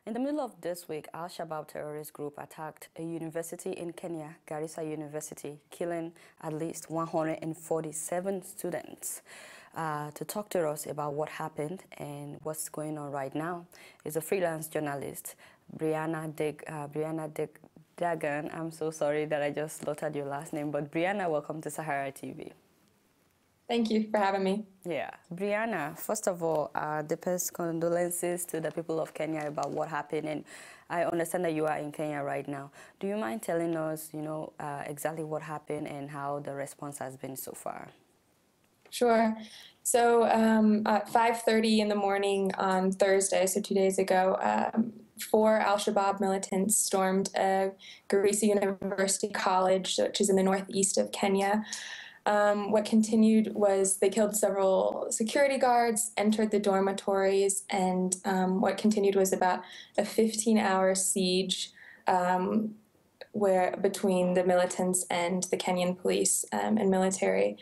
In the middle of this week, Al-Shabaab terrorist group attacked a university in Kenya, Garissa University, killing at least 147 students. To talk to us about what happened and what's going on right now is a freelance journalist, Brianna Duggan. I'm so sorry that I just slaughtered your last name, but Brianna, welcome to SaharaTV. Thank you for having me. Yeah. Brianna, first of all, deepest condolences to the people of Kenya about what happened. And I understand that you are in Kenya right now. Do you mind telling us, exactly what happened and how the response has been so far? Sure. So at 5:30 in the morning on Thursday, so 2 days ago, 4 Al-Shabaab militants stormed Garissa University College, which is in the northeast of Kenya. What continued was they killed several security guards, entered the dormitories, and what continued was about a 15-hour siege between the militants and the Kenyan police and military.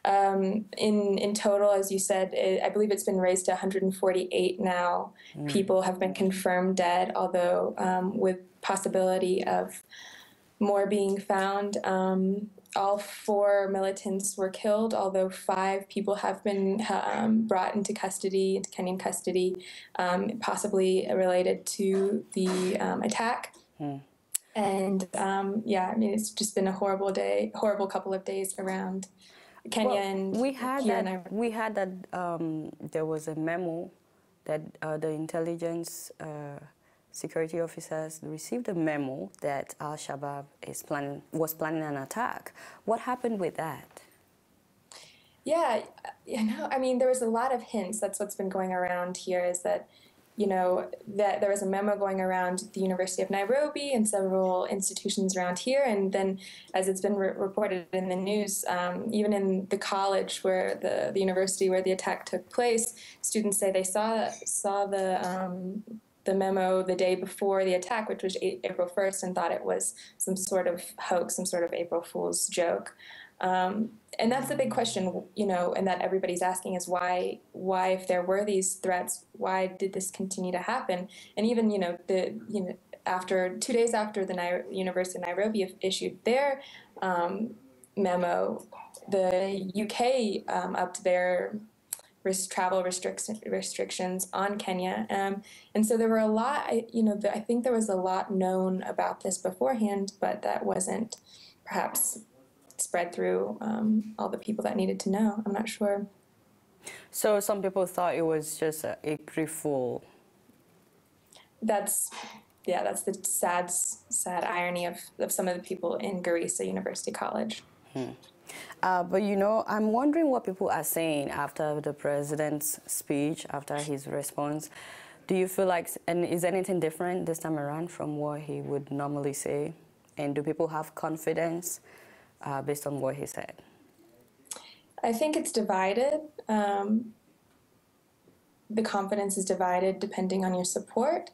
In total, as you said, I believe it's been raised to 148 now. People have been confirmed dead, although with possibility of more being found. All 4 militants were killed, although 5 people have been brought into Kenyan custody, possibly related to the attack. And yeah, I mean, it's just been a horrible couple of days around Kenya. Well, and we had that there was a memo that the intelligence security officers received a memo that Al-Shabaab was planning an attack. What happened with that? Yeah, I mean, there was a lot of hints. That's what's been going around here, is that, that there was a memo going around the University of Nairobi and several institutions around here. And then, as it's been reported in the news, even in the college where the university where the attack took place, students say they saw the memo the day before the attack, which was April 1st, and thought it was some sort of hoax, some sort of April Fool's joke. And that's the big question, and that everybody's asking is why, if there were these threats, why did this continue to happen? And even, after 2 days after the University of Nairobi issued their memo, the UK upped their travel restrictions on Kenya, and so there were a lot. I think there was a lot known about this beforehand, but that wasn't perhaps spread through all the people that needed to know. I'm not sure. So some people thought it was just a April Fool. That's the sad irony of some of the people in Garissa University College. But I'm wondering what people are saying after the president's speech, after his response. Do you feel like, and is anything different this time around from what he would normally say? And do people have confidence based on what he said? I think it's divided. The confidence is divided depending on your support.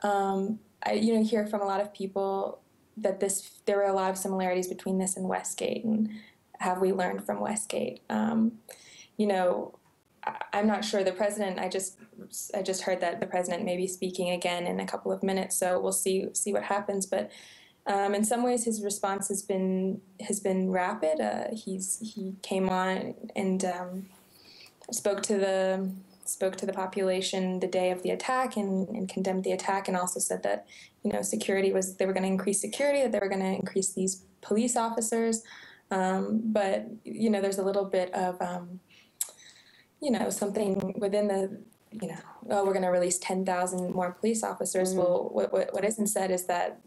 I hear from a lot of people that there were a lot of similarities between this and Westgate, and have we learned from Westgate? I'm not sure. The president, I just heard that the president may be speaking again in a couple of minutes, so we'll see what happens. But in some ways, his response has been rapid. He came on and spoke to the population the day of the attack and condemned the attack, and also said that they were going to increase security, that they were going to increase these police officers. But there's a little bit of something within the we're going to release 10,000 more police officers. Well, what isn't said is that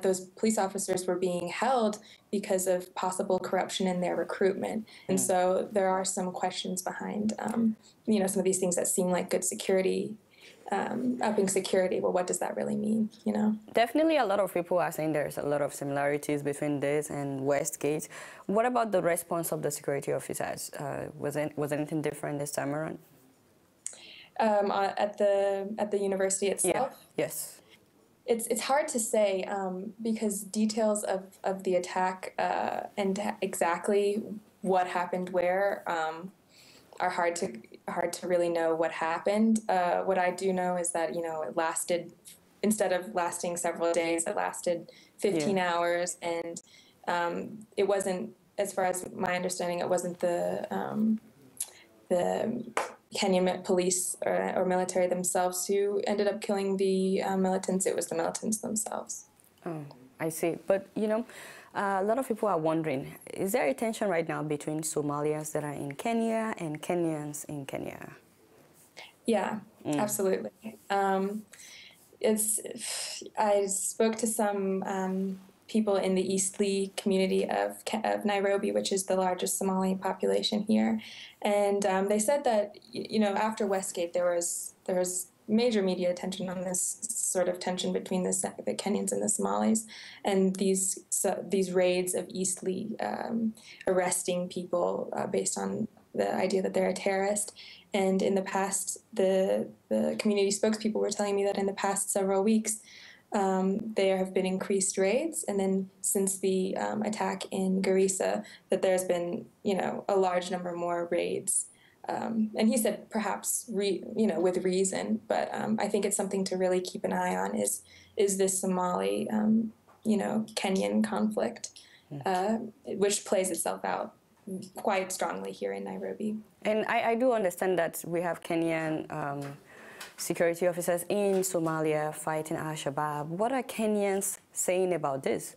those police officers were being held because of possible corruption in their recruitment. And so there are some questions behind, some of these things that seem like good security, upping security. Well, what does that really mean, Definitely a lot of people are saying there's a lot of similarities between this and Westgate. What about the response of the security officers? Was anything different this time around? At the university itself? Yeah. Yes. It's hard to say because details of the attack and exactly what happened where are hard to really know what happened. What I do know is that it lasted instead of lasting several days, it lasted 15 hours. And it wasn't, as far as my understanding, it wasn't the Kenyan police or military themselves who ended up killing the militants. It was the militants themselves. Oh, I see. But, a lot of people are wondering, is there a tension right now between Somalians that are in Kenya and Kenyans in Kenya? Yeah, absolutely. I spoke to some people in the Eastleigh community of Nairobi, which is the largest Somali population here, and they said that after Westgate there was major media attention on this sort of tension between the Kenyans and the Somalis, and these raids of Eastleigh arresting people based on the idea that they're a terrorist. And in the past, the community spokespeople were telling me that in the past several weeks, there have been increased raids, and then since the attack in Garissa, that there's been a large number more raids. And he said perhaps with reason, but I think it's something to really keep an eye on. Is this Somali Kenyan conflict, which plays itself out quite strongly here in Nairobi. And I do understand that we have Kenyan security officers in Somalia fighting Al-Shabaab. What are Kenyans saying about this?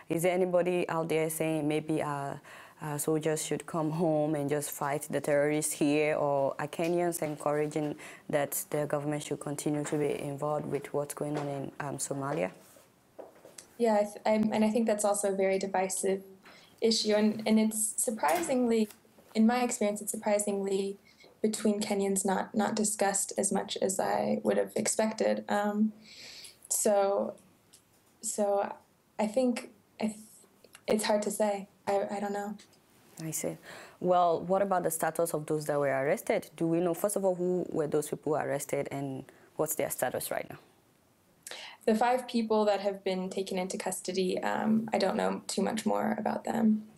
Is there anybody out there saying maybe soldiers should come home and just fight the terrorists here, or are Kenyans encouraging that the government should continue to be involved with what's going on in Somalia? Yeah, and I think that's also a very divisive issue, and it's surprisingly, in my experience, it's surprisingly between Kenyans not discussed as much as I would have expected. So I think it's hard to say. I don't know. I see. Well, what about the status of those that were arrested? Do we know, first of all, who were those people arrested and what's their status right now? The 5 people that have been taken into custody, I don't know too much more about them.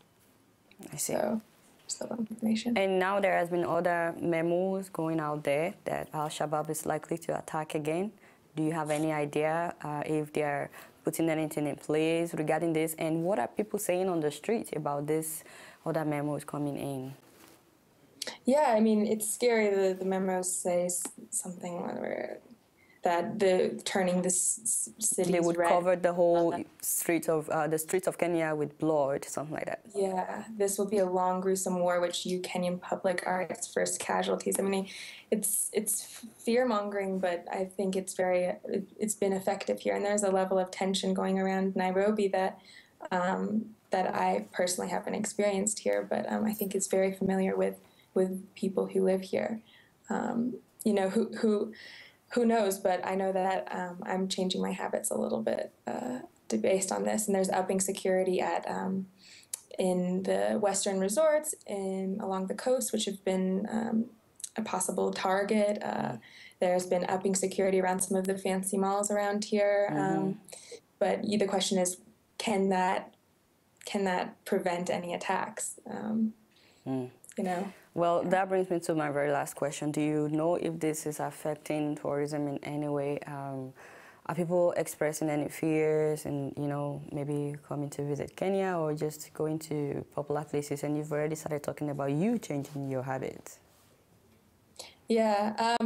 I see. So, just a little information. And now there has been other memos going out there that Al-Shabab is likely to attack again. Do you have any idea if they are putting anything in place regarding this? And what are people saying on the street about this other memos coming in? Yeah, I mean, it's scary. The memos say something where that turning the cities they would red. Cover the whole streets of Kenya with blood, something like that. Yeah, this will be a long, gruesome war, which you Kenyan public are its first casualties. I mean, it's fear mongering, but I think it's been effective here. And there's a level of tension going around Nairobi that I personally haven't experienced here, but I think it's very familiar with people who live here. Who knows, but I know that I'm changing my habits a little bit based on this. And there's upping security in the Western resorts along the coast, which have been a possible target. There's been upping security around some of the fancy malls around here. But the question is, can that prevent any attacks? Well, that brings me to my very last question. Do you know if this is affecting tourism in any way? Are people expressing any fears and, maybe coming to visit Kenya or just going to popular places? And you've already started talking about you changing your habits. Yeah,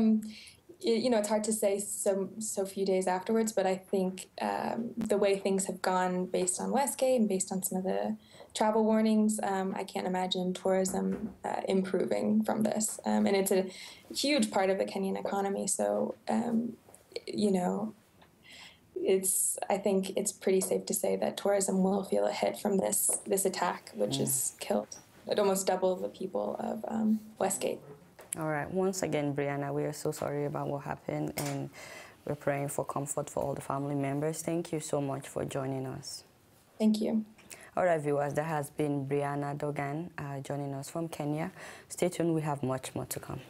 it's hard to say so few days afterwards, but I think the way things have gone based on Westgate and based on some of the travel warnings, I can't imagine tourism improving from this. And it's a huge part of the Kenyan economy, so, I think it's pretty safe to say that tourism will feel a hit from this attack, which has killed almost double the people of Westgate. All right. Once again, Brianna, we are so sorry about what happened, and we're praying for comfort for all the family members. Thank you so much for joining us. Thank you. All right, viewers, that has been Brianna Duggan joining us from Kenya. Stay tuned. We have much more to come.